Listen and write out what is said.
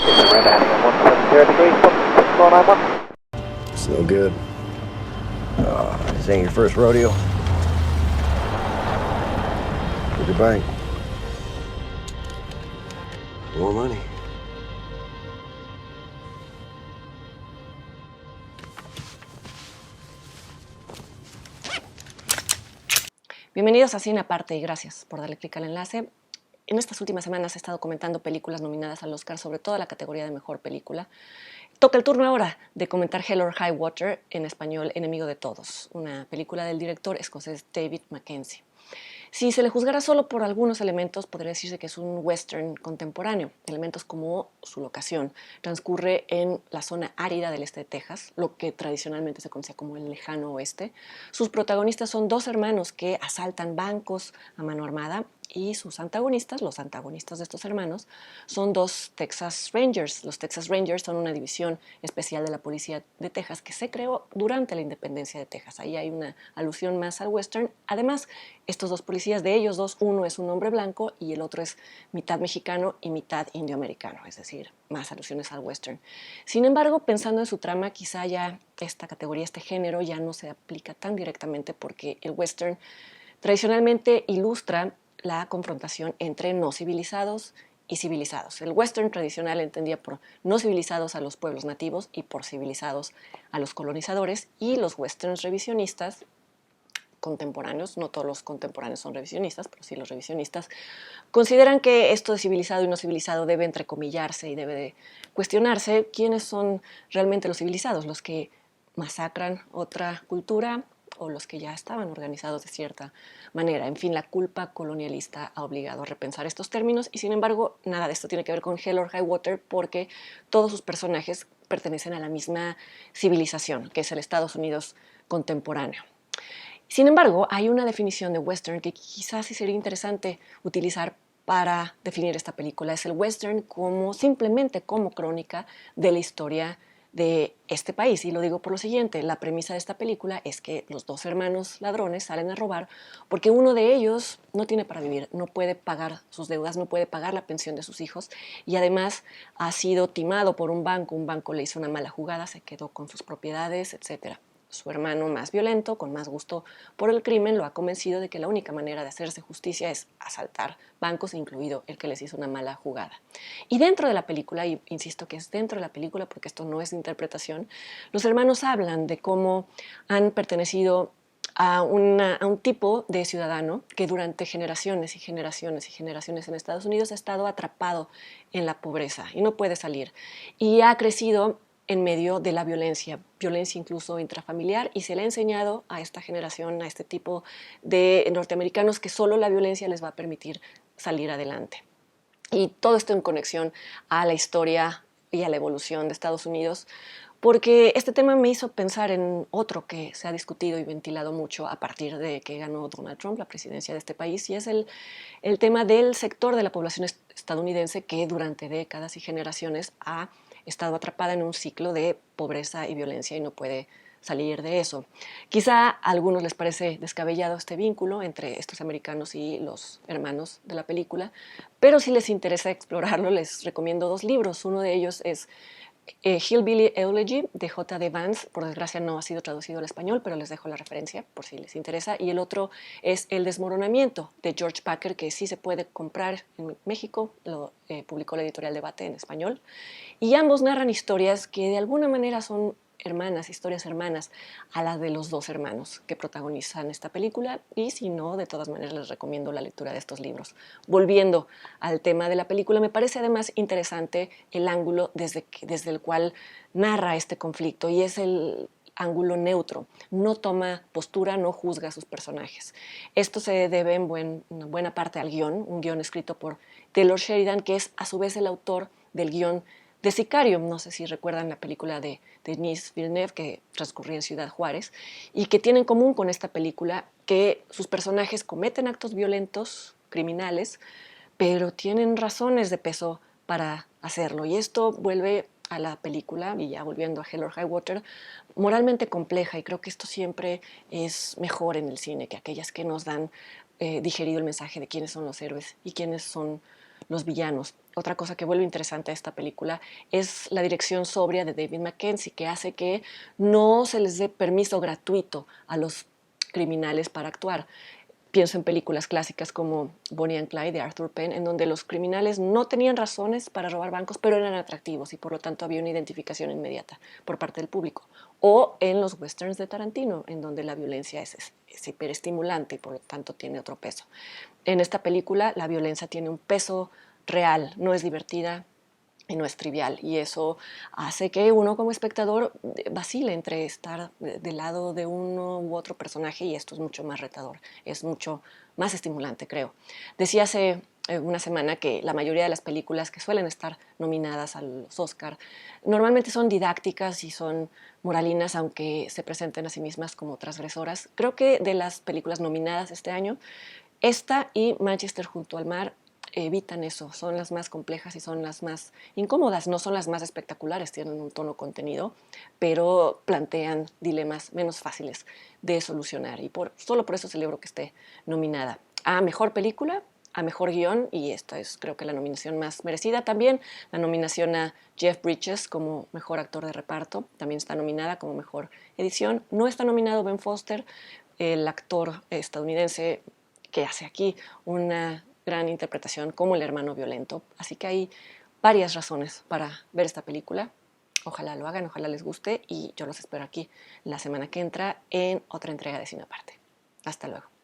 Red heading on 170 degrees, 491. So good. This ain't your first rodeo. Where'd you bank? More money. Bienvenidos a Cine Aparte y gracias por darle clic al enlace. En estas últimas semanas he estado comentando películas nominadas al Oscar, sobre todo la categoría de Mejor Película. Toca el turno ahora de comentar Hell or High Water, en español Enemigo de Todos, una película del director escocés David Mackenzie. Si se le juzgara solo por algunos elementos, podría decirse que es un western contemporáneo. Elementos como su locación. Transcurre en la zona árida del este de Texas, lo que tradicionalmente se conocía como el lejano oeste. Sus protagonistas son dos hermanos que asaltan bancos a mano armada y sus antagonistas, los antagonistas de estos hermanos, son dos Texas Rangers. Los Texas Rangers son una división especial de la policía de Texas que se creó durante la independencia de Texas. Ahí hay una alusión más al western. Además, estos dos policías, de ellos dos, uno es un hombre blanco y el otro es mitad mexicano y mitad indioamericano, es decir, más alusiones al western. Sin embargo, pensando en su trama, quizá ya esta categoría, este género, ya no se aplica tan directamente porque el western tradicionalmente ilustra la confrontación entre no civilizados y civilizados. El western tradicional entendía por no civilizados a los pueblos nativos y por civilizados a los colonizadores, y los westerns revisionistas contemporáneos, no todos los contemporáneos son revisionistas, pero sí los revisionistas, consideran que esto de civilizado y no civilizado debe entrecomillarse y debe de cuestionarse quiénes son realmente los civilizados, los que masacran otra cultura o los que ya estaban organizados de cierta manera. En fin, la culpa colonialista ha obligado a repensar estos términos y, sin embargo, nada de esto tiene que ver con Hell or High Water porque todos sus personajes pertenecen a la misma civilización, que es el Estados Unidos contemporáneo. Sin embargo, hay una definición de western que quizás sí sería interesante utilizar para definir esta película. Es el western como simplemente como crónica de la historia de este país. Y lo digo por lo siguiente: la premisa de esta película es que los dos hermanos ladrones salen a robar porque uno de ellos no tiene para vivir, no puede pagar sus deudas, no puede pagar la pensión de sus hijos y además ha sido timado por un banco le hizo una mala jugada, se quedó con sus propiedades, etcétera. Su hermano, más violento, con más gusto por el crimen, lo ha convencido de que la única manera de hacerse justicia es asaltar bancos, incluido el que les hizo una mala jugada. Y dentro de la película, y insisto que es dentro de la película porque esto no es interpretación, los hermanos hablan de cómo han pertenecido a un tipo de ciudadano que durante generaciones y generaciones y generaciones en Estados Unidos ha estado atrapado en la pobreza y no puede salir. Y ha crecido en medio de la violencia incluso intrafamiliar, y se le ha enseñado a esta generación, a este tipo de norteamericanos, que solo la violencia les va a permitir salir adelante. Y todo esto en conexión a la historia y a la evolución de Estados Unidos, porque este tema me hizo pensar en otro que se ha discutido y ventilado mucho a partir de que ganó Donald Trump la presidencia de este país, y es el tema del sector de la población estadounidense que durante décadas y generaciones ha estado atrapada en un ciclo de pobreza y violencia y no puede salir de eso. Quizá a algunos les parece descabellado este vínculo entre estos americanos y los hermanos de la película, pero si les interesa explorarlo, les recomiendo dos libros. Uno de ellos es Hillbilly Elegy de J.D. Vance. Por desgracia no ha sido traducido al español, pero les dejo la referencia por si les interesa. Y el otro es El desmoronamiento de George Packer, que sí se puede comprar en México, lo publicó la editorial Debate en español. Y ambos narran historias que de alguna manera son hermanas, historias hermanas a las de los dos hermanos que protagonizan esta película, y si no, de todas maneras les recomiendo la lectura de estos libros. Volviendo al tema de la película, me parece además interesante el ángulo desde el cual narra este conflicto, y es el ángulo neutro. No toma postura, no juzga a sus personajes. Esto se debe en buena parte al guión, un guión escrito por Taylor Sheridan, que es a su vez el autor del guión de Sicario. No sé si recuerdan la película de Denis Villeneuve, que transcurría en Ciudad Juárez, y que tiene en común con esta película que sus personajes cometen actos violentos, criminales, pero tienen razones de peso para hacerlo. Y esto vuelve a la película, y ya volviendo a Hell or High Water, moralmente compleja, y creo que esto siempre es mejor en el cine que aquellas que nos dan digerido el mensaje de quiénes son los héroes y quiénes son los villanos. Otra cosa que vuelve interesante a esta película es la dirección sobria de David Mackenzie, que hace que no se les dé permiso gratuito a los criminales para actuar. Pienso en películas clásicas como Bonnie and Clyde de Arthur Penn, en donde los criminales no tenían razones para robar bancos, pero eran atractivos y por lo tanto había una identificación inmediata por parte del público. O en los westerns de Tarantino, en donde la violencia es hiperestimulante y por lo tanto tiene otro peso. En esta película la violencia tiene un peso real, no es divertida, y no es trivial, y eso hace que uno como espectador vacile entre estar del lado de uno u otro personaje, y esto es mucho más retador, es mucho más estimulante, creo. Decía hace una semana que la mayoría de las películas que suelen estar nominadas a los Oscar normalmente son didácticas y son moralinas, aunque se presenten a sí mismas como transgresoras. Creo que de las películas nominadas este año, esta y Manchester junto al mar evitan eso, son las más complejas y son las más incómodas, no son las más espectaculares, tienen un tono contenido, pero plantean dilemas menos fáciles de solucionar y solo por eso celebro que esté nominada a Mejor Película, a Mejor Guión, y esta es creo que la nominación más merecida. También la nominación a Jeff Bridges como Mejor Actor de Reparto, también está nominada como Mejor Edición. No está nominado Ben Foster, el actor estadounidense que hace aquí una gran interpretación como el hermano violento. Así que hay varias razones para ver esta película. Ojalá lo hagan, ojalá les guste y yo los espero aquí la semana que entra en otra entrega de Cine Aparte. Hasta luego.